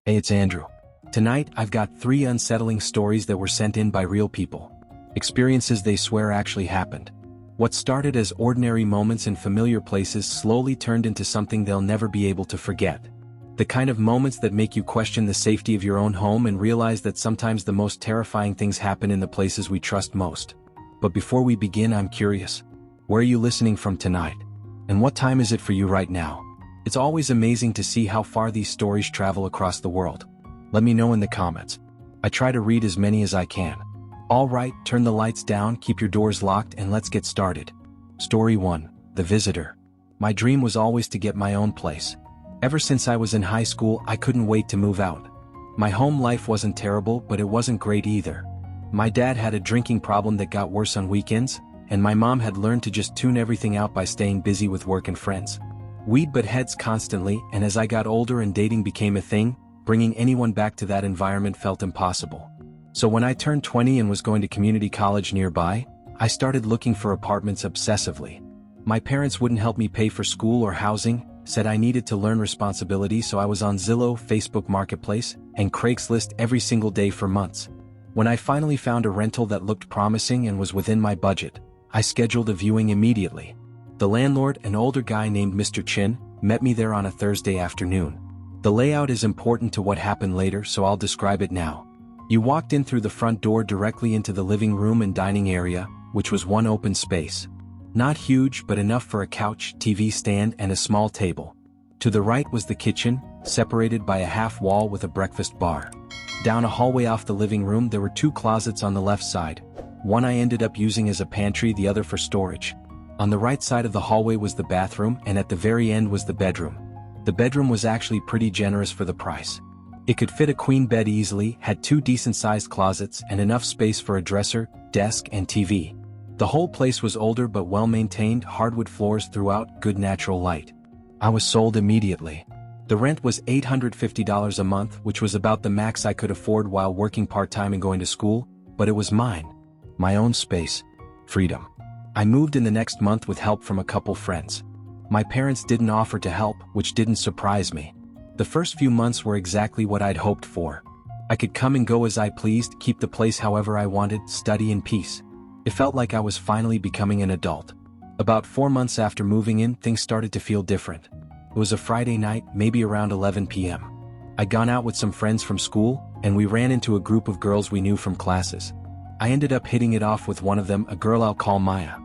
Hey, it's Andrew. Tonight, I've got 3 unsettling stories that were sent in by real people. Experiences they swear actually happened. What started as ordinary moments in familiar places slowly turned into something they'll never be able to forget. The kind of moments that make you question the safety of your own home and realize that sometimes the most terrifying things happen in the places we trust most. But before we begin, I'm curious. Where are you listening from tonight? And what time is it for you right now? It's always amazing to see how far these stories travel across the world. Let me know in the comments. I try to read as many as I can. Alright, turn the lights down, keep your doors locked, and let's get started. Story 1. The Visitor. My dream was always to get my own place. Ever since I was in high school, I couldn't wait to move out. My home life wasn't terrible, but it wasn't great either. My dad had a drinking problem that got worse on weekends, and my mom had learned to just tune everything out by staying busy with work and friends. We'd butt heads constantly, and as I got older and dating became a thing, bringing anyone back to that environment felt impossible. So when I turned 20 and was going to community college nearby, I started looking for apartments obsessively. My parents wouldn't help me pay for school or housing, said I needed to learn responsibility, so I was on Zillow, Facebook Marketplace, and Craigslist every single day for months. When I finally found a rental that looked promising and was within my budget, I scheduled a viewing immediately. The landlord, an older guy named Mr. Chin, met me there on a Thursday afternoon. The layout is important to what happened later, so I'll describe it now. You walked in through the front door directly into the living room and dining area, which was one open space. Not huge, but enough for a couch, TV stand, and a small table. To the right was the kitchen, separated by a half wall with a breakfast bar. Down a hallway off the living room there were 2 closets on the left side. One I ended up using as a pantry, the other for storage. On the right side of the hallway was the bathroom, and at the very end was the bedroom. The bedroom was actually pretty generous for the price. It could fit a queen bed easily, had 2 decent-sized closets, and enough space for a dresser, desk, and TV. The whole place was older but well-maintained, hardwood floors throughout, good natural light. I was sold immediately. The rent was $850 a month, which was about the max I could afford while working part-time and going to school, but it was mine. My own space. Freedom. I moved in the next month with help from a couple friends. My parents didn't offer to help, which didn't surprise me. The first few months were exactly what I'd hoped for. I could come and go as I pleased, keep the place however I wanted, study in peace. It felt like I was finally becoming an adult. About 4 months after moving in, things started to feel different. It was a Friday night, maybe around 11 p.m. I'd gone out with some friends from school, and we ran into a group of girls we knew from classes. I ended up hitting it off with one of them, a girl I'll call Maya.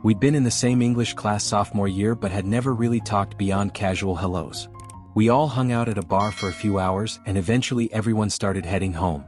We'd been in the same English class sophomore year but had never really talked beyond casual hellos. We all hung out at a bar for a few hours, and eventually everyone started heading home.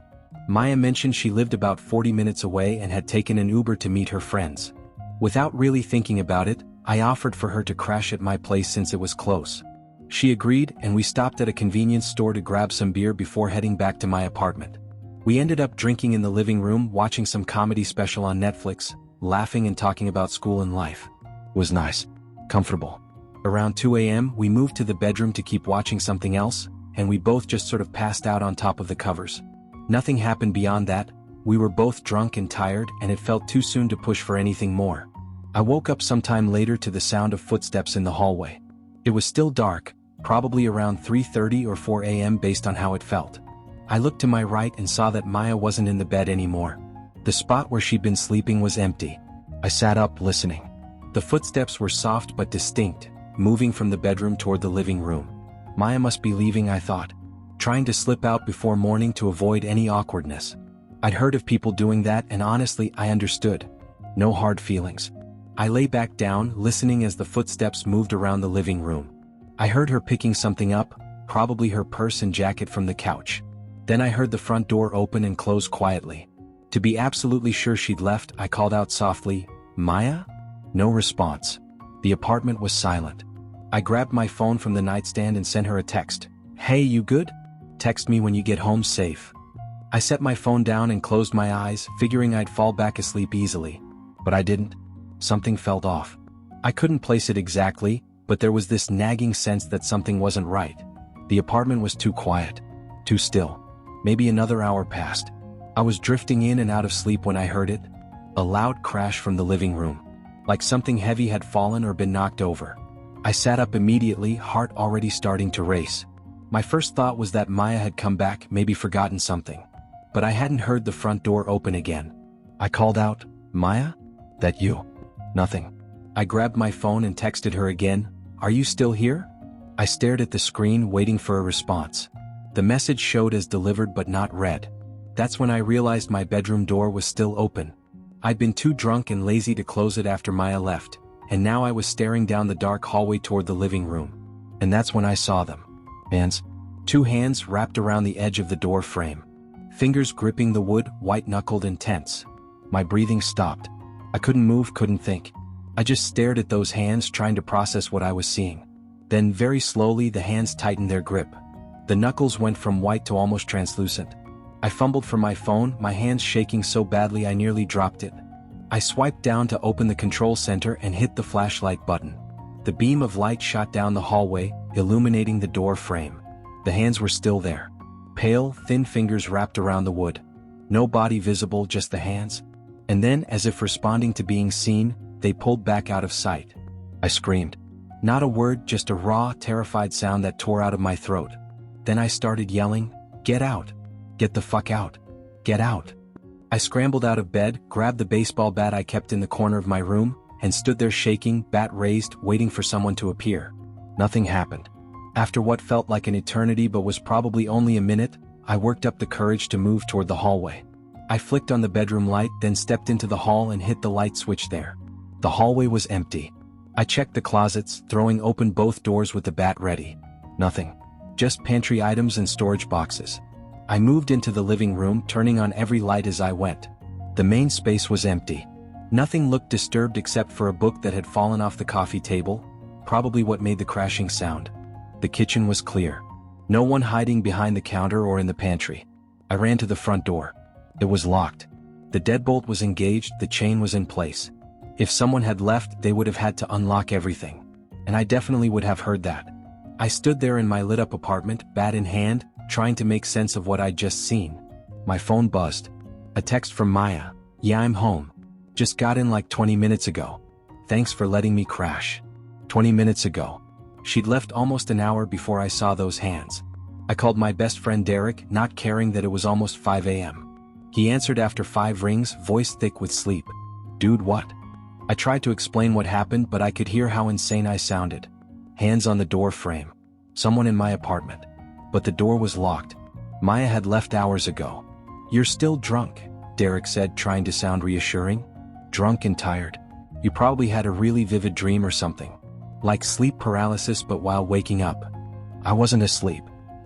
Maya mentioned she lived about 40 minutes away and had taken an Uber to meet her friends. Without really thinking about it, I offered for her to crash at my place since it was close. She agreed, and we stopped at a convenience store to grab some beer before heading back to my apartment. We ended up drinking in the living room, watching some comedy special on Netflix, laughing and talking about school and life. It was nice. Comfortable. Around 2 a.m. we moved to the bedroom to keep watching something else, and we both just sort of passed out on top of the covers. Nothing happened beyond that. We were both drunk and tired, and it felt too soon to push for anything more. I woke up sometime later to the sound of footsteps in the hallway. It was still dark, probably around 3:30 or 4 a.m. based on how it felt. I looked to my right and saw that Maya wasn't in the bed anymore. The spot where she'd been sleeping was empty. I sat up, listening. The footsteps were soft but distinct, moving from the bedroom toward the living room. Maya must be leaving, I thought. Trying to slip out before morning to avoid any awkwardness. I'd heard of people doing that, and honestly, I understood. No hard feelings. I lay back down, listening as the footsteps moved around the living room. I heard her picking something up, probably her purse and jacket, from the couch. Then I heard the front door open and close quietly. To be absolutely sure she'd left, I called out softly, "Maya?" No response. The apartment was silent. I grabbed my phone from the nightstand and sent her a text. "Hey, you good? Text me when you get home safe." I set my phone down and closed my eyes, figuring I'd fall back asleep easily. But I didn't. Something felt off. I couldn't place it exactly, but there was this nagging sense that something wasn't right. The apartment was too quiet. Too still. Maybe another hour passed. I was drifting in and out of sleep when I heard it. A loud crash from the living room. Like something heavy had fallen or been knocked over. I sat up immediately, heart already starting to race. My first thought was that Maya had come back, maybe forgotten something. But I hadn't heard the front door open again. I called out, "Maya? That you?" Nothing. I grabbed my phone and texted her again, "Are you still here?" I stared at the screen waiting for a response. The message showed as delivered but not read. That's when I realized my bedroom door was still open. I'd been too drunk and lazy to close it after Maya left, and now I was staring down the dark hallway toward the living room. And that's when I saw them. Hands. 2 hands wrapped around the edge of the door frame. Fingers gripping the wood, white-knuckled and tense. My breathing stopped. I couldn't move, couldn't think. I just stared at those hands, trying to process what I was seeing. Then very slowly the hands tightened their grip. The knuckles went from white to almost translucent. I fumbled for my phone, my hands shaking so badly I nearly dropped it. I swiped down to open the control center and hit the flashlight button. The beam of light shot down the hallway, illuminating the door frame. The hands were still there. Pale, thin fingers wrapped around the wood. No body visible, just the hands. And then, as if responding to being seen, they pulled back out of sight. I screamed. Not a word, just a raw, terrified sound that tore out of my throat. Then I started yelling, "Get out! Get the fuck out! Get out!" I scrambled out of bed, grabbed the baseball bat I kept in the corner of my room, and stood there shaking, bat raised, waiting for someone to appear. Nothing happened. After what felt like an eternity but was probably only a minute, I worked up the courage to move toward the hallway. I flicked on the bedroom light, then stepped into the hall and hit the light switch there. The hallway was empty. I checked the closets, throwing open both doors with the bat ready. Nothing. Just pantry items and storage boxes. I moved into the living room, turning on every light as I went. The main space was empty. Nothing looked disturbed except for a book that had fallen off the coffee table, probably what made the crashing sound. The kitchen was clear. No one hiding behind the counter or in the pantry. I ran to the front door. It was locked. The deadbolt was engaged, the chain was in place. If someone had left, they would have had to unlock everything. And I definitely would have heard that. I stood there in my lit-up apartment, bat in hand, trying to make sense of what I'd just seen. My phone buzzed. A text from Maya. "Yeah, I'm home. Just got in like 20 minutes ago. Thanks for letting me crash." 20 minutes ago. She'd left almost an hour before I saw those hands. I called my best friend Derek, not caring that it was almost 5 a.m. He answered after 5 rings, voice thick with sleep. "Dude, what?" I tried to explain what happened, but I could hear how insane I sounded. Hands on the door frame. Someone in my apartment. But the door was locked. Maya had left hours ago. "You're still drunk," Derek said, trying to sound reassuring. "Drunk and tired. You probably had a really vivid dream or something. Like sleep paralysis but while waking up." I wasn't asleep.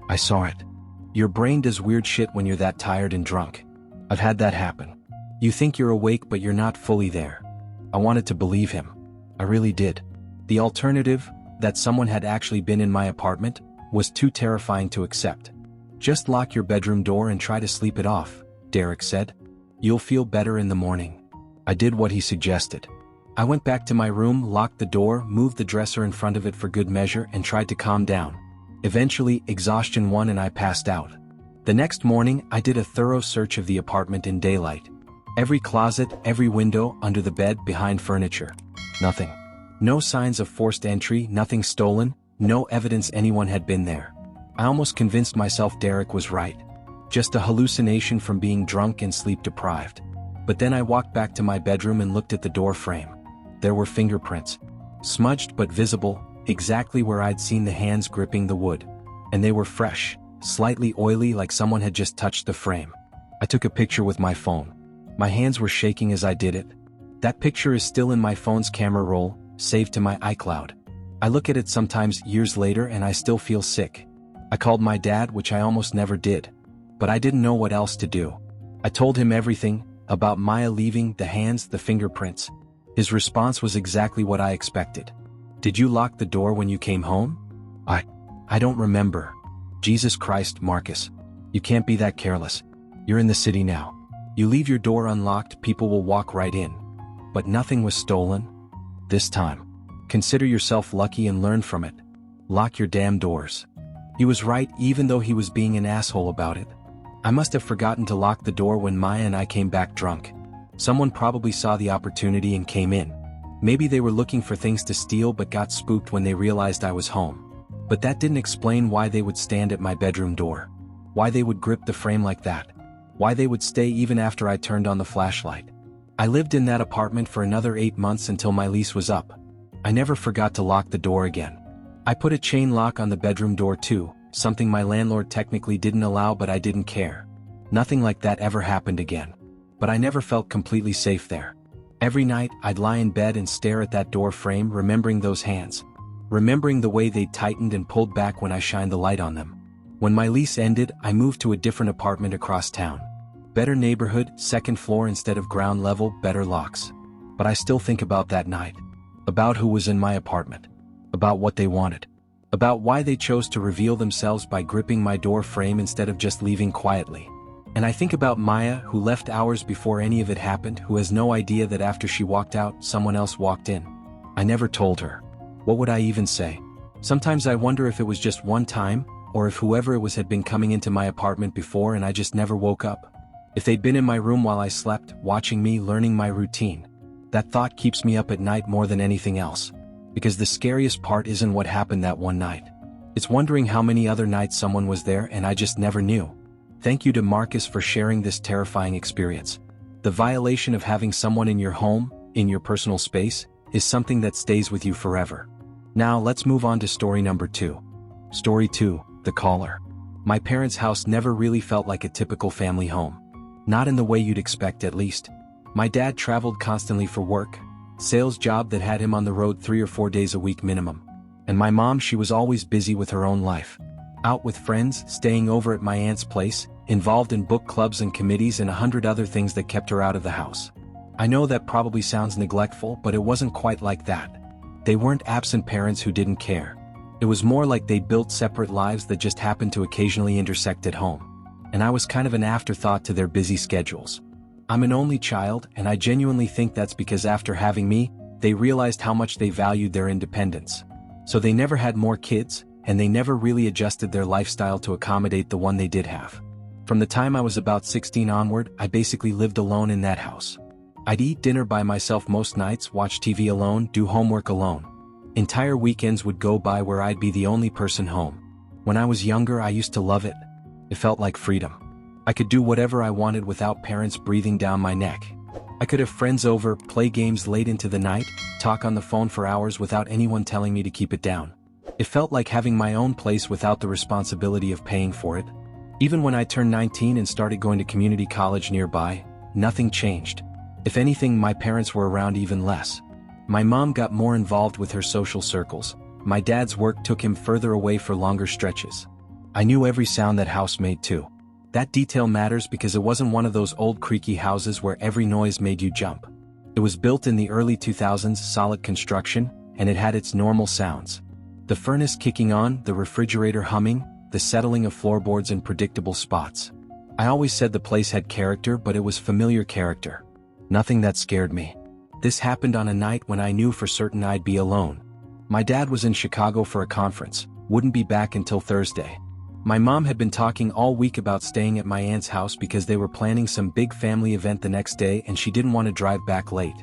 I saw it. Your brain does weird shit when you're that tired and drunk. I've had that happen. You think you're awake but you're not fully there. I wanted to believe him. I really did. The alternative, that someone had actually been in my apartment, was too terrifying to accept. "Just lock your bedroom door and try to sleep it off," Derek said. "You'll feel better in the morning." I did what he suggested. I went back to my room, locked the door, moved the dresser in front of it for good measure, and tried to calm down. Eventually, exhaustion won and I passed out. The next morning, I did a thorough search of the apartment in daylight. Every closet, every window, under the bed, behind furniture. Nothing. No signs of forced entry, nothing stolen, no evidence anyone had been there. I almost convinced myself Derek was right. Just a hallucination from being drunk and sleep-deprived. But then I walked back to my bedroom and looked at the door frame. There were fingerprints. Smudged but visible, exactly where I'd seen the hands gripping the wood. And they were fresh, slightly oily, like someone had just touched the frame. I took a picture with my phone. My hands were shaking as I did it. That picture is still in my phone's camera roll, saved to my iCloud. I look at it sometimes years later and I still feel sick. I called my dad, which I almost never did. But I didn't know what else to do. I told him everything, about Maya leaving, the hands, the fingerprints. His response was exactly what I expected. "Did you lock the door when you came home?" I don't remember." "Jesus Christ, Marcus. You can't be that careless. You're in the city now. You leave your door unlocked, people will walk right in. But nothing was stolen. This time. Consider yourself lucky and learn from it. Lock your damn doors." He was right, even though he was being an asshole about it. I must have forgotten to lock the door when Maya and I came back drunk. Someone probably saw the opportunity and came in. Maybe they were looking for things to steal but got spooked when they realized I was home. But that didn't explain why they would stand at my bedroom door. Why they would grip the frame like that. Why they would stay even after I turned on the flashlight. I lived in that apartment for another 8 months until my lease was up. I never forgot to lock the door again. I put a chain lock on the bedroom door too, something my landlord technically didn't allow, but I didn't care. Nothing like that ever happened again. But I never felt completely safe there. Every night, I'd lie in bed and stare at that door frame, remembering those hands. Remembering the way they tightened and pulled back when I shined the light on them. When my lease ended, I moved to a different apartment across town. Better neighborhood, second floor instead of ground level, better locks. But I still think about that night. About who was in my apartment. About what they wanted. About why they chose to reveal themselves by gripping my door frame instead of just leaving quietly. And I think about Maya, who left hours before any of it happened, who has no idea that after she walked out, someone else walked in. I never told her. What would I even say? Sometimes I wonder if it was just one time, or if whoever it was had been coming into my apartment before and I just never woke up. If they'd been in my room while I slept, watching me, learning my routine. That thought keeps me up at night more than anything else. Because the scariest part isn't what happened that one night. It's wondering how many other nights someone was there and I just never knew. Thank you to Marcus for sharing this terrifying experience. The violation of having someone in your home, in your personal space, is something that stays with you forever. Now let's move on to story number 2. Story 2, The Caller. My parents' house never really felt like a typical family home. Not in the way you'd expect, at least. My dad traveled constantly for work, sales job that had him on the road 3 or 4 days a week minimum. And my mom, she was always busy with her own life. Out with friends, staying over at my aunt's place, involved in book clubs and committees and 100 other things that kept her out of the house. I know that probably sounds neglectful, but it wasn't quite like that. They weren't absent parents who didn't care. It was more like they'd built separate lives that just happened to occasionally intersect at home. And I was kind of an afterthought to their busy schedules. I'm an only child, and I genuinely think that's because after having me, they realized how much they valued their independence. So they never had more kids, and they never really adjusted their lifestyle to accommodate the one they did have. From the time I was about 16 onward, I basically lived alone in that house. I'd eat dinner by myself most nights, watch TV alone, do homework alone. Entire weekends would go by where I'd be the only person home. When I was younger, I used to love it. It felt like freedom. I could do whatever I wanted without parents breathing down my neck. I could have friends over, play games late into the night, talk on the phone for hours without anyone telling me to keep it down. It felt like having my own place without the responsibility of paying for it. Even when I turned 19 and started going to community college nearby, nothing changed. If anything, my parents were around even less. My mom got more involved with her social circles. My dad's work took him further away for longer stretches. I knew every sound that house made too. That detail matters because it wasn't one of those old creaky houses where every noise made you jump. It was built in the early 2000s, solid construction, and it had its normal sounds. The furnace kicking on, the refrigerator humming, the settling of floorboards in predictable spots. I always said the place had character, but it was familiar character. Nothing that scared me. This happened on a night when I knew for certain I'd be alone. My dad was in Chicago for a conference, wouldn't be back until Thursday. My mom had been talking all week about staying at my aunt's house because they were planning some big family event the next day and she didn't want to drive back late.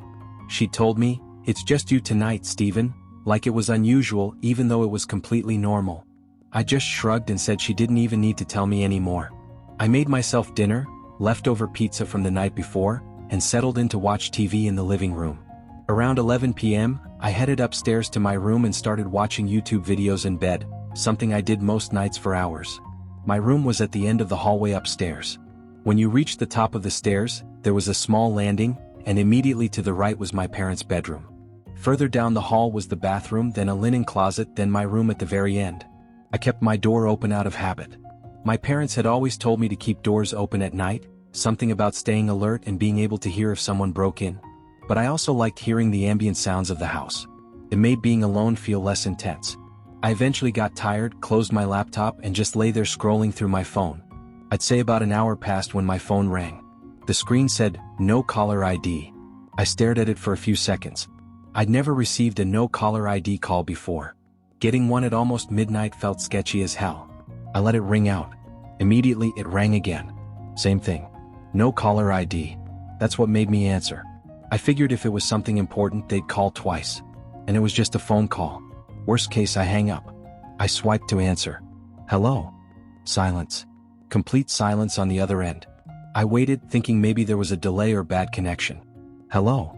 She told me, "It's just you tonight, Stephen," like it was unusual even though it was completely normal. I just shrugged and said she didn't even need to tell me anymore. I made myself dinner, leftover pizza from the night before, and settled in to watch TV in the living room. Around 11 p.m., I headed upstairs to my room and started watching YouTube videos in bed, something I did most nights for hours. My room was at the end of the hallway upstairs. When you reached the top of the stairs, there was a small landing, and immediately to the right was my parents' bedroom. Further down the hall was the bathroom, then a linen closet, then my room at the very end. I kept my door open out of habit. My parents had always told me to keep doors open at night, something about staying alert and being able to hear if someone broke in. But I also liked hearing the ambient sounds of the house. It made being alone feel less intense. I eventually got tired, closed my laptop, and just lay there scrolling through my phone. I'd say about an hour passed when my phone rang. The screen said, "No caller ID." I stared at it for a few seconds. I'd never received a no caller ID call before. Getting one at almost midnight felt sketchy as hell. I let it ring out. Immediately it rang again. Same thing. No caller ID. That's what made me answer. I figured if it was something important they'd call twice. And it was just a phone call. Worst case, I hang up. I swiped to answer. Hello? Silence. Complete silence on the other end. I waited, thinking maybe there was a delay or bad connection. Hello?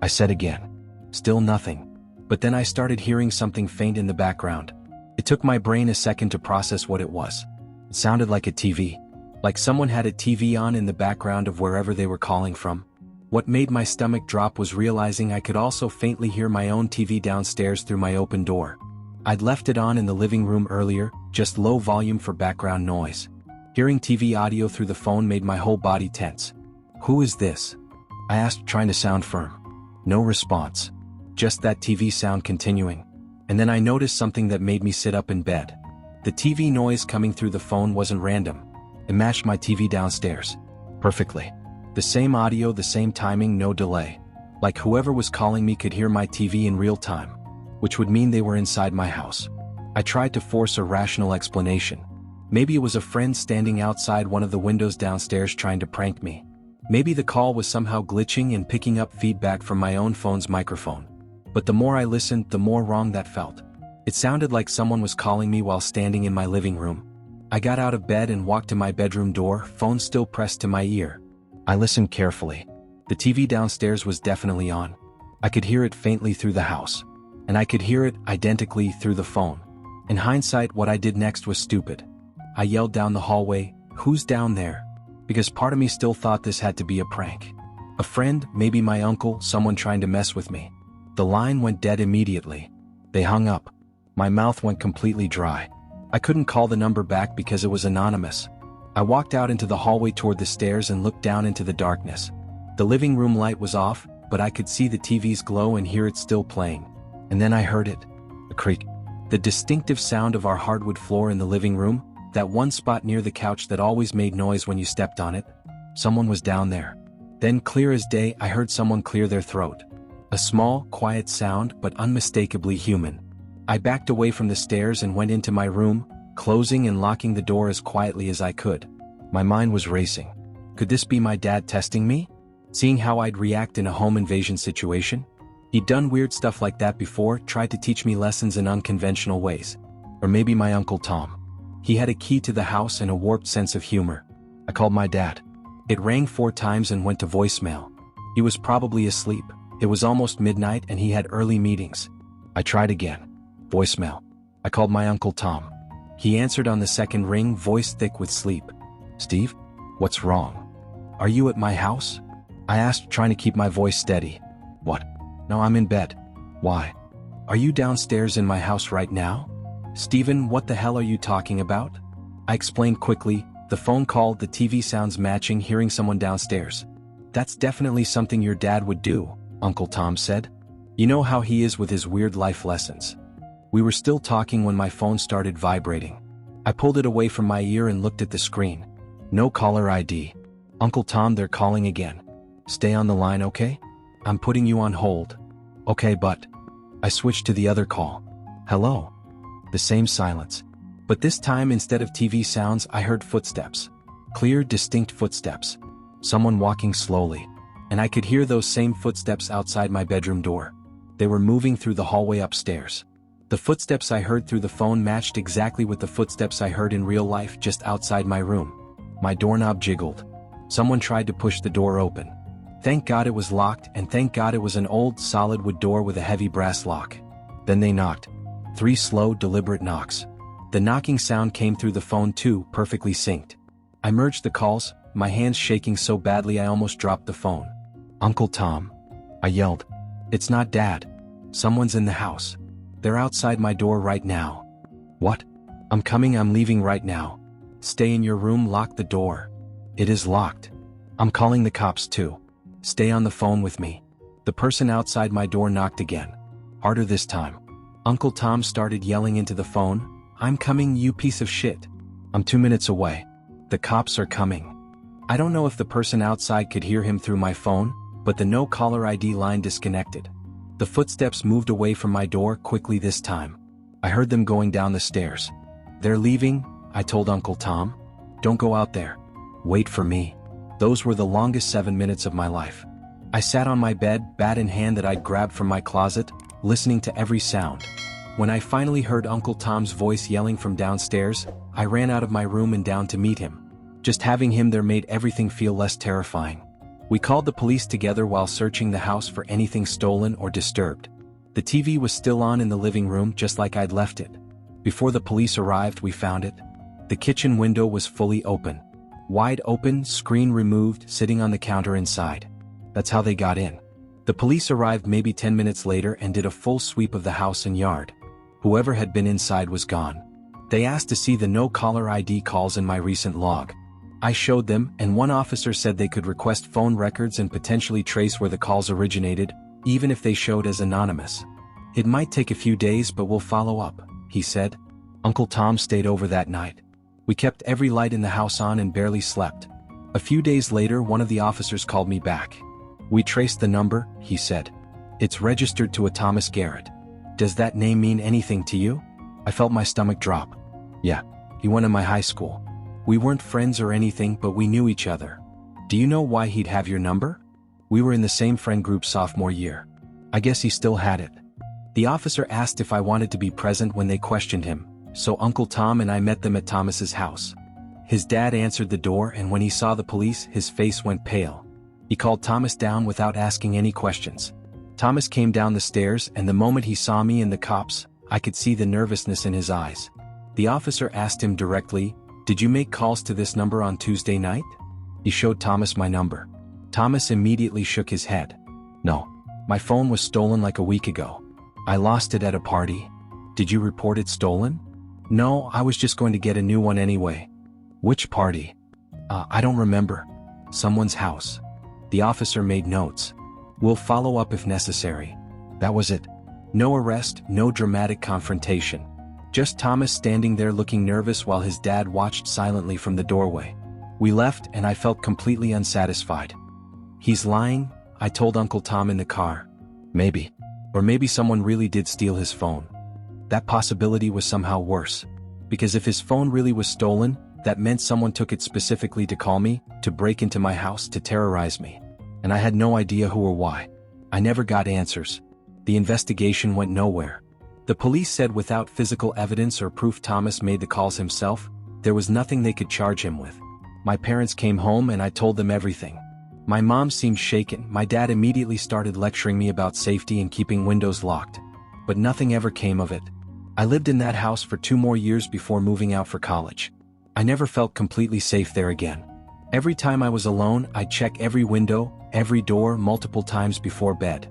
I said again. Still nothing. But then I started hearing something faint in the background. It took my brain a second to process what it was. It sounded like a TV. Like someone had a TV on in the background of wherever they were calling from. What made my stomach drop was realizing I could also faintly hear my own TV downstairs through my open door. I'd left it on in the living room earlier, just low volume for background noise. Hearing TV audio through the phone made my whole body tense. Who is this? I asked, trying to sound firm. No response. Just that TV sound continuing. And then I noticed something that made me sit up in bed. The TV noise coming through the phone wasn't random. It matched my TV downstairs. Perfectly. The same audio, the same timing, no delay. Like whoever was calling me could hear my TV in real time. Which would mean they were inside my house. I tried to force a rational explanation. Maybe it was a friend standing outside one of the windows downstairs trying to prank me. Maybe the call was somehow glitching and picking up feedback from my own phone's microphone. But the more I listened, the more wrong that felt. It sounded like someone was calling me while standing in my living room. I got out of bed and walked to my bedroom door, phone still pressed to my ear. I listened carefully. The TV downstairs was definitely on. I could hear it faintly through the house. And I could hear it identically through the phone. In hindsight, what I did next was stupid. I yelled down the hallway, "Who's down there?" Because part of me still thought this had to be a prank. A friend, maybe my uncle, someone trying to mess with me. The line went dead immediately. They hung up. My mouth went completely dry. I couldn't call the number back because it was anonymous. I walked out into the hallway toward the stairs and looked down into the darkness. The living room light was off, but I could see the TV's glow and hear it still playing. And then I heard it. A creak. The distinctive sound of our hardwood floor in the living room, that one spot near the couch that always made noise when you stepped on it. Someone was down there. Then, clear as day, I heard someone clear their throat. A small, quiet sound, but unmistakably human. I backed away from the stairs and went into my room, closing and locking the door as quietly as I could. My mind was racing. Could this be my dad testing me? Seeing how I'd react in a home invasion situation? He'd done weird stuff like that before, tried to teach me lessons in unconventional ways. Or maybe my Uncle Tom. He had a key to the house and a warped sense of humor. I called my dad. It rang 4 times and went to voicemail. He was probably asleep. It was almost midnight and he had early meetings. I tried again. Voicemail. I called my Uncle Tom. He answered on the second ring, voice thick with sleep. "Steve? What's wrong? Are you at my house?" I asked, trying to keep my voice steady. "What? No, I'm in bed." "Why? Are you downstairs in my house right now?" "Steven, what the hell are you talking about?" I explained quickly, the phone call, the TV sounds matching, hearing someone downstairs. "That's definitely something your dad would do," Uncle Tom said. "You know how he is with his weird life lessons." We were still talking when my phone started vibrating. I pulled it away from my ear and looked at the screen. No caller ID. "Uncle Tom, they're calling again. Stay on the line, okay? I'm putting you on hold." "Okay, but..." I switched to the other call. "Hello?" The same silence. But this time, instead of TV sounds, I heard footsteps. Clear, distinct footsteps. Someone walking slowly. And I could hear those same footsteps outside my bedroom door. They were moving through the hallway upstairs. The footsteps I heard through the phone matched exactly with the footsteps I heard in real life just outside my room. My doorknob jiggled. Someone tried to push the door open. Thank God it was locked, and thank God it was an old, solid wood door with a heavy brass lock. Then they knocked. 3 slow, deliberate knocks. The knocking sound came through the phone too, perfectly synced. I merged the calls, my hands shaking so badly I almost dropped the phone. "Uncle Tom," I yelled. "It's not Dad. Someone's in the house. They're outside my door right now." "What?" "I'm coming, I'm leaving right now." "Stay in your room, lock the door." "It is locked." "I'm calling the cops too." "Stay on the phone with me." The person outside my door knocked again. Harder this time. Uncle Tom started yelling into the phone, "I'm coming, you piece of shit. I'm 2 minutes away. The cops are coming." I don't know if the person outside could hear him through my phone, but the no caller ID line disconnected. The footsteps moved away from my door quickly this time. I heard them going down the stairs. "They're leaving," I told Uncle Tom. "Don't go out there. Wait for me." Those were the longest 7 minutes of my life. I sat on my bed, bat in hand that I'd grabbed from my closet, listening to every sound. When I finally heard Uncle Tom's voice yelling from downstairs, I ran out of my room and down to meet him. Just having him there made everything feel less terrifying. We called the police together while searching the house for anything stolen or disturbed. The TV was still on in the living room just like I'd left it. Before the police arrived, we found it. The kitchen window was fully open. Wide open, screen removed, sitting on the counter inside. That's how they got in. The police arrived maybe 10 minutes later and did a full sweep of the house and yard. Whoever had been inside was gone. They asked to see the no-caller ID calls in my recent log. I showed them, and one officer said they could request phone records and potentially trace where the calls originated, even if they showed as anonymous. It might take a few days, but we'll follow up, he said. Uncle Tom stayed over that night. We kept every light in the house on and barely slept. A few days later, one of the officers called me back. We traced the number, he said. It's registered to a Thomas Garrett. Does that name mean anything to you? I felt my stomach drop. Yeah, he went to my high school. We weren't friends or anything, but we knew each other. Do you know why he'd have your number? We were in the same friend group sophomore year. I guess he still had it. The officer asked if I wanted to be present when they questioned him, so Uncle Tom and I met them at Thomas's house. His dad answered the door, and when he saw the police, his face went pale. He called Thomas down without asking any questions. Thomas came down the stairs, and the moment he saw me and the cops, I could see the nervousness in his eyes. The officer asked him directly, "Did you make calls to this number on Tuesday night?" He showed Thomas my number. Thomas immediately shook his head. "No. My phone was stolen like a week ago. I lost it at a party." "Did you report it stolen?" "No, I was just going to get a new one anyway." "Which party?" I don't remember. Someone's house." The officer made notes. "We'll follow up if necessary." That was it. No arrest, no dramatic confrontation. Just Thomas standing there looking nervous while his dad watched silently from the doorway. We left, and I felt completely unsatisfied. "He's lying," I told Uncle Tom in the car. Maybe. Or maybe someone really did steal his phone. That possibility was somehow worse. Because if his phone really was stolen, that meant someone took it specifically to call me, to break into my house, to terrorize me. And I had no idea who or why. I never got answers. The investigation went nowhere. The police said without physical evidence or proof Thomas made the calls himself, there was nothing they could charge him with. My parents came home and I told them everything. My mom seemed shaken. My dad immediately started lecturing me about safety and keeping windows locked. But nothing ever came of it. I lived in that house for 2 more years before moving out for college. I never felt completely safe there again. Every time I was alone, I'd check every window, every door multiple times before bed.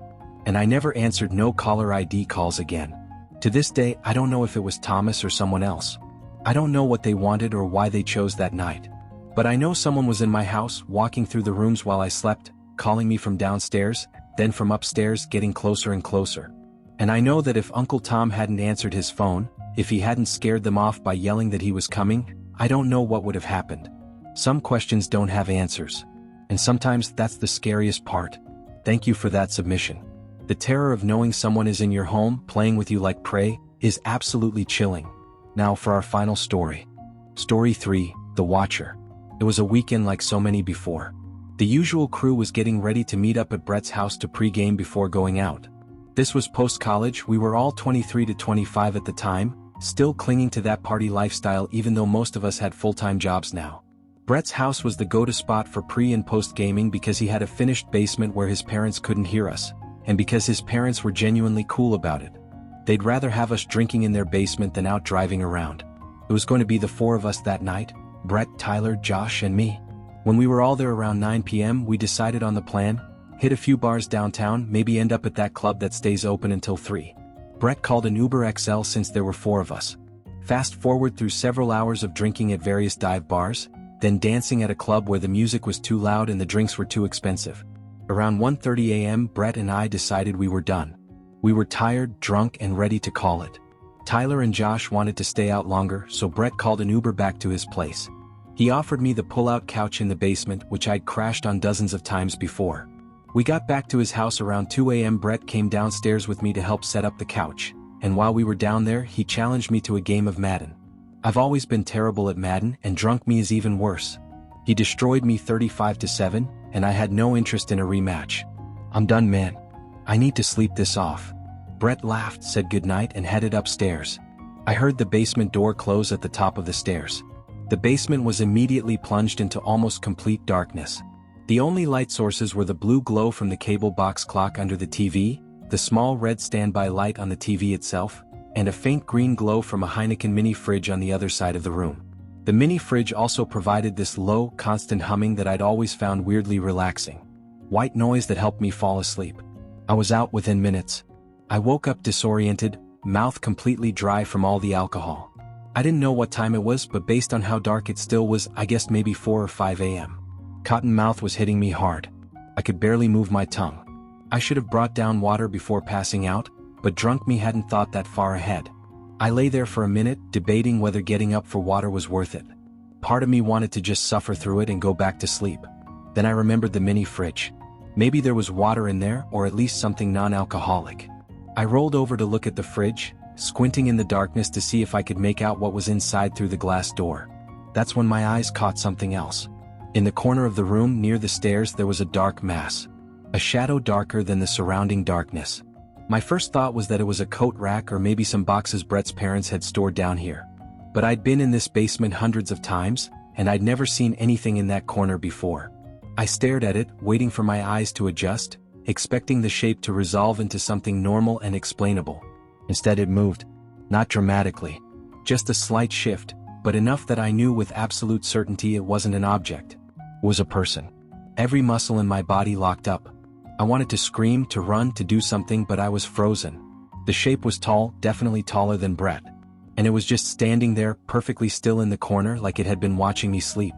And I never answered no caller ID calls again. To this day, I don't know if it was Thomas or someone else. I don't know what they wanted or why they chose that night. But I know someone was in my house, walking through the rooms while I slept, calling me from downstairs, then from upstairs, getting closer and closer. And I know that if Uncle Tom hadn't answered his phone, if he hadn't scared them off by yelling that he was coming, I don't know what would have happened. Some questions don't have answers. And sometimes that's the scariest part. Thank you for that submission. The terror of knowing someone is in your home, playing with you like prey, is absolutely chilling. Now for our final story. Story 3, The Watcher. It was a weekend like so many before. The usual crew was getting ready to meet up at Brett's house to pre-game before going out. This was post-college. We were all 23 to 25 at the time, still clinging to that party lifestyle even though most of us had full-time jobs now. Brett's house was the go-to spot for pre- and post-gaming because he had a finished basement where his parents couldn't hear us, and because his parents were genuinely cool about it. They'd rather have us drinking in their basement than out driving around. It was going to be the 4 of us that night, Brett, Tyler, Josh, and me. When we were all there around 9 p.m., we decided on the plan: hit a few bars downtown, maybe end up at that club that stays open until 3. Brett called an Uber XL since there were 4 of us. Fast forward through several hours of drinking at various dive bars, then dancing at a club where the music was too loud and the drinks were too expensive. Around 1:30 a.m., Brett and I decided we were done. We were tired, drunk, and ready to call it. Tyler and Josh wanted to stay out longer, so Brett called an Uber back to his place. He offered me the pull-out couch in the basement, which I'd crashed on dozens of times before. We got back to his house around 2 a.m. Brett came downstairs with me to help set up the couch, and while we were down there, he challenged me to a game of Madden. I've always been terrible at Madden, and drunk me is even worse. He destroyed me 35-7, and I had no interest in a rematch. "I'm done, man. I need to sleep this off." Brett laughed, said goodnight, and headed upstairs. I heard the basement door close at the top of the stairs. The basement was immediately plunged into almost complete darkness. The only light sources were the blue glow from the cable box clock under the TV, the small red standby light on the TV itself, and a faint green glow from a Heineken mini fridge on the other side of the room. The mini fridge also provided this low, constant humming that I'd always found weirdly relaxing. White noise that helped me fall asleep. I was out within minutes. I woke up disoriented, mouth completely dry from all the alcohol. I didn't know what time it was, but based on how dark it still was, I guessed maybe 4 or 5 a.m. Cotton mouth was hitting me hard. I could barely move my tongue. I should have brought down water before passing out, but drunk me hadn't thought that far ahead. I lay there for a minute, debating whether getting up for water was worth it. Part of me wanted to just suffer through it and go back to sleep. Then I remembered the mini fridge. Maybe there was water in there, or at least something non-alcoholic. I rolled over to look at the fridge, squinting in the darkness to see if I could make out what was inside through the glass door. That's when my eyes caught something else. In the corner of the room near the stairs there was a dark mass. A shadow darker than the surrounding darkness. My first thought was that it was a coat rack or maybe some boxes Brett's parents had stored down here. But I'd been in this basement hundreds of times, and I'd never seen anything in that corner before. I stared at it, waiting for my eyes to adjust, expecting the shape to resolve into something normal and explainable. Instead it moved. Not dramatically. Just a slight shift, but enough that I knew with absolute certainty it wasn't an object. It was a person. Every muscle in my body locked up. I wanted to scream, to run, to do something, but I was frozen. The shape was tall, definitely taller than Brett. And it was just standing there, perfectly still in the corner like it had been watching me sleep.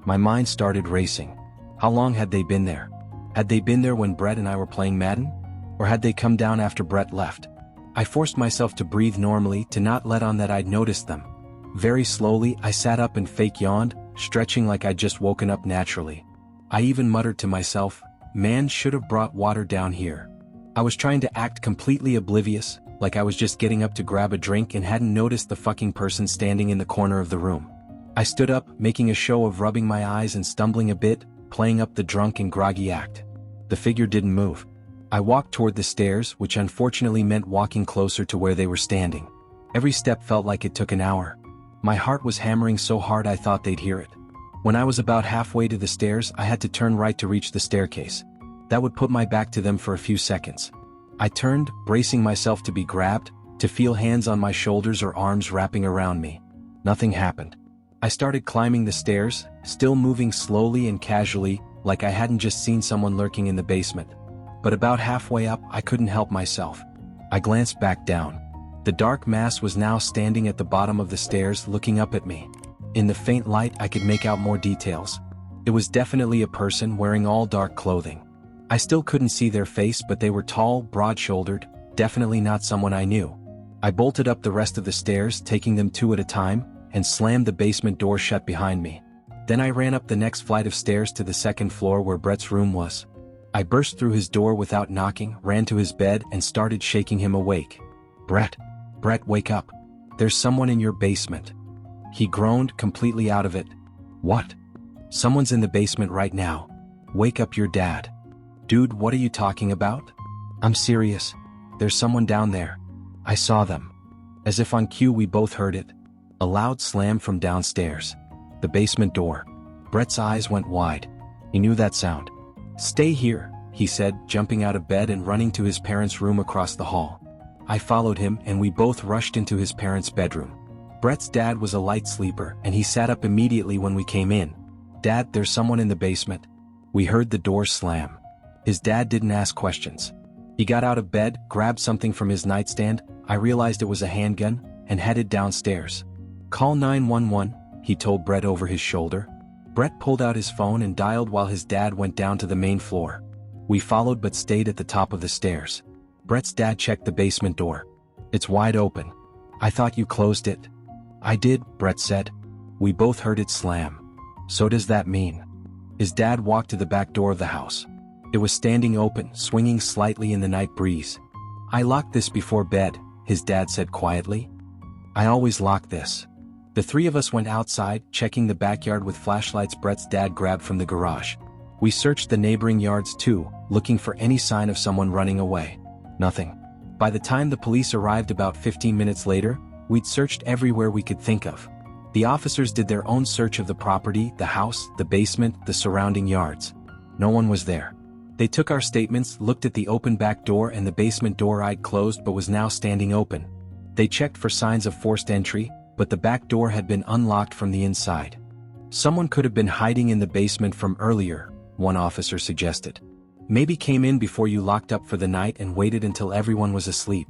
My mind started racing. How long had they been there? Had they been there when Brett and I were playing Madden? Or had they come down after Brett left? I forced myself to breathe normally, to not let on that I'd noticed them. Very slowly, I sat up and fake yawned, stretching like I'd just woken up naturally. I even muttered to myself, man should have brought water down here. I was trying to act completely oblivious, like I was just getting up to grab a drink and hadn't noticed the fucking person standing in the corner of the room. I stood up, making a show of rubbing my eyes and stumbling a bit, playing up the drunk and groggy act. The figure didn't move. I walked toward the stairs, which unfortunately meant walking closer to where they were standing. Every step felt like it took an hour. My heart was hammering so hard I thought they'd hear it. When I was about halfway to the stairs, I had to turn right to reach the staircase. That would put my back to them for a few seconds. I turned, bracing myself to be grabbed, to feel hands on my shoulders or arms wrapping around me. Nothing happened. I started climbing the stairs, still moving slowly and casually, like I hadn't just seen someone lurking in the basement. But about halfway up, I couldn't help myself. I glanced back down. The dark mass was now standing at the bottom of the stairs, looking up at me. In the faint light, I could make out more details. It was definitely a person wearing all dark clothing. I still couldn't see their face, but they were tall, broad-shouldered, definitely not someone I knew. I bolted up the rest of the stairs, taking them 2 at a time, and slammed the basement door shut behind me. Then I ran up the next flight of stairs to the second floor where Brett's room was. I burst through his door without knocking, ran to his bed, and started shaking him awake. Brett, wake up. There's someone in your basement. He groaned, completely out of it. What? Someone's in the basement right now. Wake up your dad. Dude, what are you talking about? I'm serious. There's someone down there. I saw them. As if on cue, we both heard it. A loud slam from downstairs. The basement door. Brett's eyes went wide. He knew that sound. Stay here, he said, jumping out of bed and running to his parents' room across the hall. I followed him, and we both rushed into his parents' bedroom. Brett's dad was a light sleeper, and he sat up immediately when we came in. Dad, there's someone in the basement. We heard the door slam. His dad didn't ask questions. He got out of bed, grabbed something from his nightstand, I realized it was a handgun, and headed downstairs. Call 911, he told Brett over his shoulder. Brett pulled out his phone and dialed while his dad went down to the main floor. We followed but stayed at the top of the stairs. Brett's dad checked the basement door. It's wide open. I thought you closed it. I did, Brett said. We both heard it slam. So does that mean? His dad walked to the back door of the house. It was standing open, swinging slightly in the night breeze. I locked this before bed, his dad said quietly. I always lock this. The 3 of us went outside, checking the backyard with flashlights Brett's dad grabbed from the garage. We searched the neighboring yards too, looking for any sign of someone running away. Nothing. By the time the police arrived about 15 minutes later, we'd searched everywhere we could think of. The officers did their own search of the property, the house, the basement, the surrounding yards. No one was there. They took our statements, looked at the open back door and the basement door I'd closed but was now standing open. They checked for signs of forced entry, but the back door had been unlocked from the inside. Someone could have been hiding in the basement from earlier, one officer suggested. Maybe came in before you locked up for the night and waited until everyone was asleep.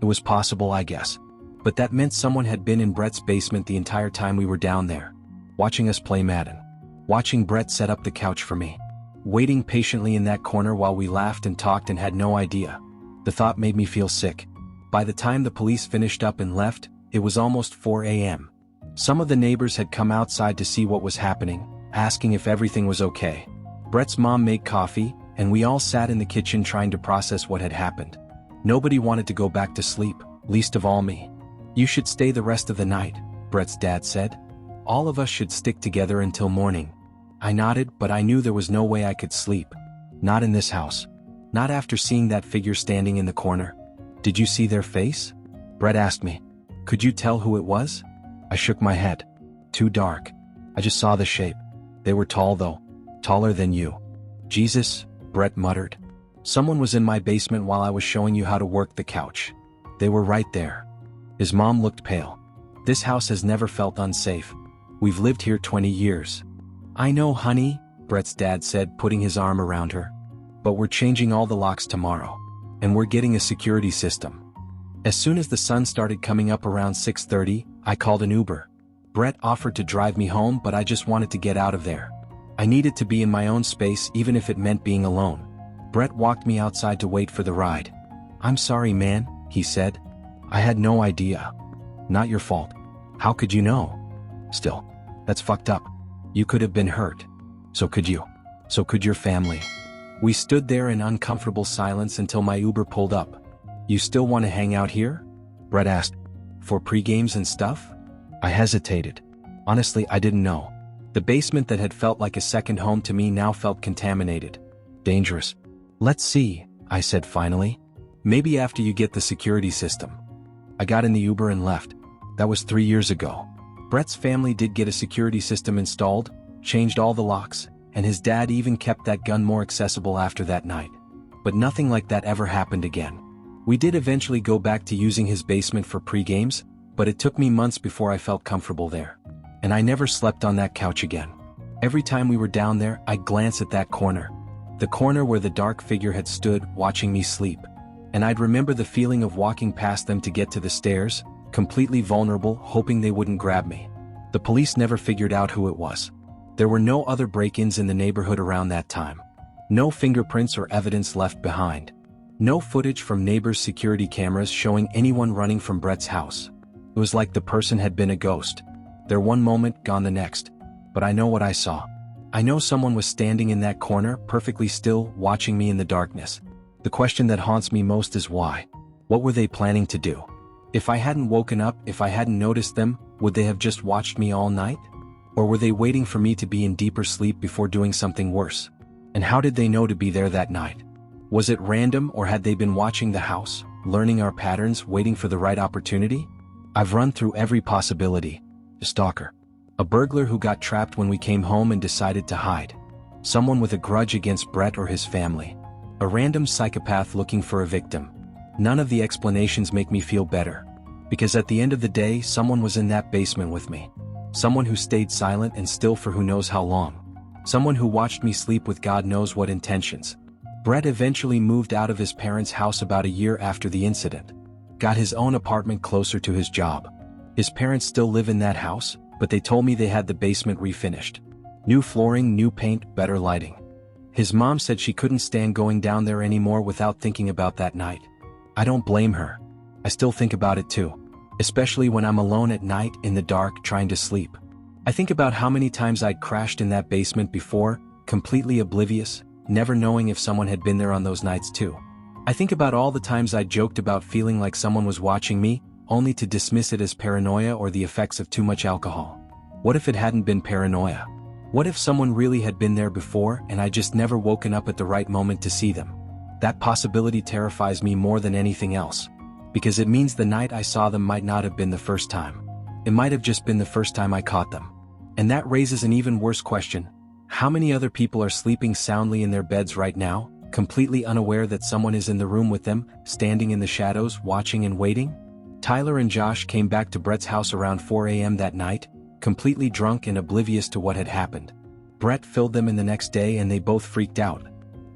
It was possible, I guess. But that meant someone had been in Brett's basement the entire time we were down there, watching us play Madden. Watching Brett set up the couch for me. Waiting patiently in that corner while we laughed and talked and had no idea. The thought made me feel sick. By the time the police finished up and left, it was almost 4 a.m. Some of the neighbors had come outside to see what was happening, asking if everything was okay. Brett's mom made coffee, and we all sat in the kitchen trying to process what had happened. Nobody wanted to go back to sleep, least of all me. "You should stay the rest of the night," Brett's dad said. "All of us should stick together until morning." I nodded, but I knew there was no way I could sleep. Not in this house. Not after seeing that figure standing in the corner. "Did you see their face?" Brett asked me. "Could you tell who it was?" I shook my head. "Too dark. I just saw the shape. They were tall though. Taller than you." "Jesus," Brett muttered. "Someone was in my basement while I was showing you how to work the couch. They were right there." His mom looked pale. "This house has never felt unsafe. We've lived here 20 years. "I know, honey," Brett's dad said, putting his arm around her. "But we're changing all the locks tomorrow. And we're getting a security system." As soon as the sun started coming up around 6:30, I called an Uber. Brett offered to drive me home, but I just wanted to get out of there. I needed to be in my own space even if it meant being alone. Brett walked me outside to wait for the ride. "I'm sorry, man," he said. "I had no idea." "Not your fault. How could you know?" "Still, that's fucked up. You could have been hurt. So could you. So could your family." We stood there in uncomfortable silence until my Uber pulled up. "You still want to hang out here?" Brett asked. "For pre-games and stuff?" I hesitated. Honestly, I didn't know. The basement that had felt like a second home to me now felt contaminated. Dangerous. "Let's see," I said finally. "Maybe after you get the security system." I got in the Uber and left. That was 3 years ago. Brett's family did get a security system installed, changed all the locks, and his dad even kept that gun more accessible after that night. But nothing like that ever happened again. We did eventually go back to using his basement for pre-games, but it took me months before I felt comfortable there. And I never slept on that couch again. Every time we were down there, I'd glance at that corner. The corner where the dark figure had stood, watching me sleep. And I'd remember the feeling of walking past them to get to the stairs, completely vulnerable, hoping they wouldn't grab me. The police never figured out who it was. There were no other break-ins in the neighborhood around that time. No fingerprints or evidence left behind. No footage from neighbors' security cameras showing anyone running from Brett's house. It was like the person had been a ghost. There one moment, gone the next. But I know what I saw. I know someone was standing in that corner, perfectly still, watching me in the darkness. The question that haunts me most is why. What were they planning to do? If I hadn't woken up, if I hadn't noticed them, would they have just watched me all night? Or were they waiting for me to be in deeper sleep before doing something worse? And how did they know to be there that night? Was it random, or had they been watching the house, learning our patterns, waiting for the right opportunity? I've run through every possibility. A stalker. A burglar who got trapped when we came home and decided to hide. Someone with a grudge against Brett or his family. A random psychopath looking for a victim. None of the explanations make me feel better. Because at the end of the day, someone was in that basement with me. Someone who stayed silent and still for who knows how long. Someone who watched me sleep with God knows what intentions. Brett eventually moved out of his parents' house about a year after the incident. Got his own apartment closer to his job. His parents still live in that house, but they told me they had the basement refinished. New flooring, new paint, better lighting. His mom said she couldn't stand going down there anymore without thinking about that night. I don't blame her. I still think about it too. Especially when I'm alone at night in the dark trying to sleep. I think about how many times I'd crashed in that basement before, completely oblivious, never knowing if someone had been there on those nights too. I think about all the times I joked about feeling like someone was watching me, only to dismiss it as paranoia or the effects of too much alcohol. What if it hadn't been paranoia? What if someone really had been there before and I just never woken up at the right moment to see them? That possibility terrifies me more than anything else. Because it means the night I saw them might not have been the first time. It might have just been the first time I caught them. And that raises an even worse question. How many other people are sleeping soundly in their beds right now, completely unaware that someone is in the room with them, standing in the shadows, watching and waiting? Tyler and Josh came back to Brett's house around 4 a.m. that night, completely drunk and oblivious to what had happened. Brett filled them in the next day and they both freaked out.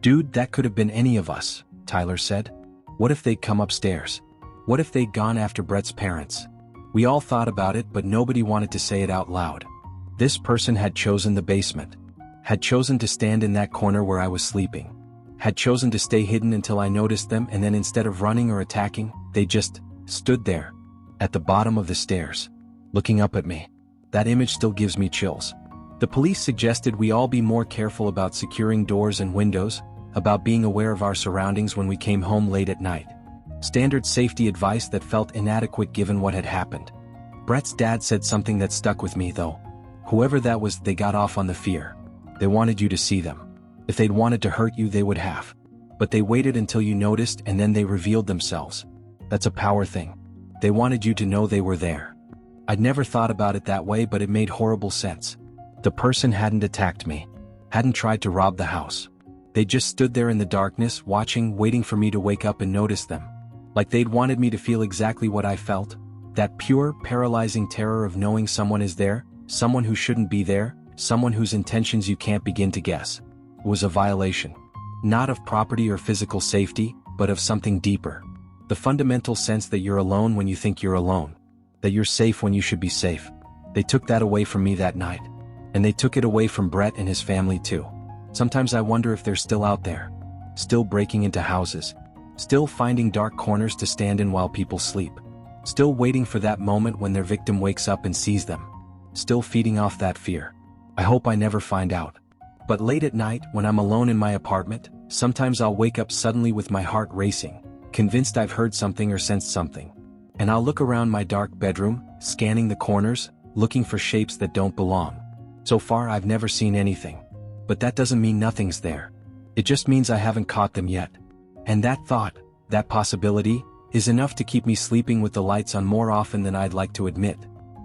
"Dude, that could have been any of us," Tyler said. "What if they'd come upstairs? What if they'd gone after Brett's parents?" We all thought about it, but nobody wanted to say it out loud. This person had chosen the basement. Had chosen to stand in that corner where I was sleeping. Had chosen to stay hidden until I noticed them, and then instead of running or attacking, they just stood there, at the bottom of the stairs, looking up at me. That image still gives me chills. The police suggested we all be more careful about securing doors and windows, about being aware of our surroundings when we came home late at night. Standard safety advice that felt inadequate given what had happened. Brett's dad said something that stuck with me though. Whoever that was, they got off on the fear. They wanted you to see them. If they'd wanted to hurt you, they would have. But they waited until you noticed and then they revealed themselves. That's a power thing. They wanted you to know they were there. I'd never thought about it that way, but it made horrible sense. The person hadn't attacked me. Hadn't tried to rob the house. They just stood there in the darkness, watching, waiting for me to wake up and notice them. Like they'd wanted me to feel exactly what I felt. That pure, paralyzing terror of knowing someone is there, someone who shouldn't be there, someone whose intentions you can't begin to guess. It was a violation. Not of property or physical safety, but of something deeper. The fundamental sense that you're alone when you think you're alone. That you're safe when you should be safe. They took that away from me that night. And they took it away from Brett and his family too. Sometimes I wonder if they're still out there. Still breaking into houses. Still finding dark corners to stand in while people sleep. Still waiting for that moment when their victim wakes up and sees them. Still feeding off that fear. I hope I never find out. But late at night, when I'm alone in my apartment, sometimes I'll wake up suddenly with my heart racing, convinced I've heard something or sensed something. And I'll look around my dark bedroom, scanning the corners, looking for shapes that don't belong. So far I've never seen anything. But that doesn't mean nothing's there. It just means I haven't caught them yet. And that thought, that possibility, is enough to keep me sleeping with the lights on more often than I'd like to admit.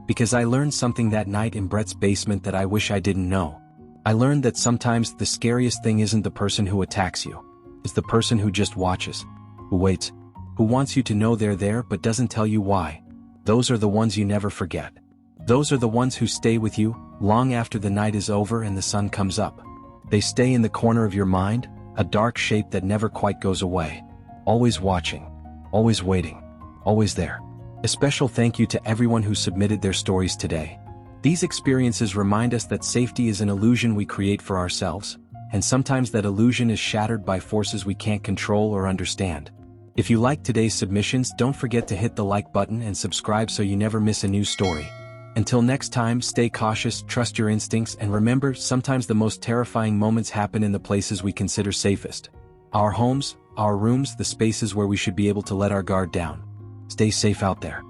Because I learned something that night in Brett's basement that I wish I didn't know. I learned that sometimes the scariest thing isn't the person who attacks you. It's the person who just watches, who waits, who wants you to know they're there but doesn't tell you why. Those are the ones you never forget. Those are the ones who stay with you, long after the night is over and the sun comes up. They stay in the corner of your mind, a dark shape that never quite goes away. Always watching, always waiting, always there. A special thank you to everyone who submitted their stories today. These experiences remind us that safety is an illusion we create for ourselves, and sometimes that illusion is shattered by forces we can't control or understand. If you liked today's submissions, don't forget to hit the like button and subscribe so you never miss a new story. Until next time, stay cautious, trust your instincts, and remember, sometimes the most terrifying moments happen in the places we consider safest. Our homes, our rooms, the spaces where we should be able to let our guard down. Stay safe out there.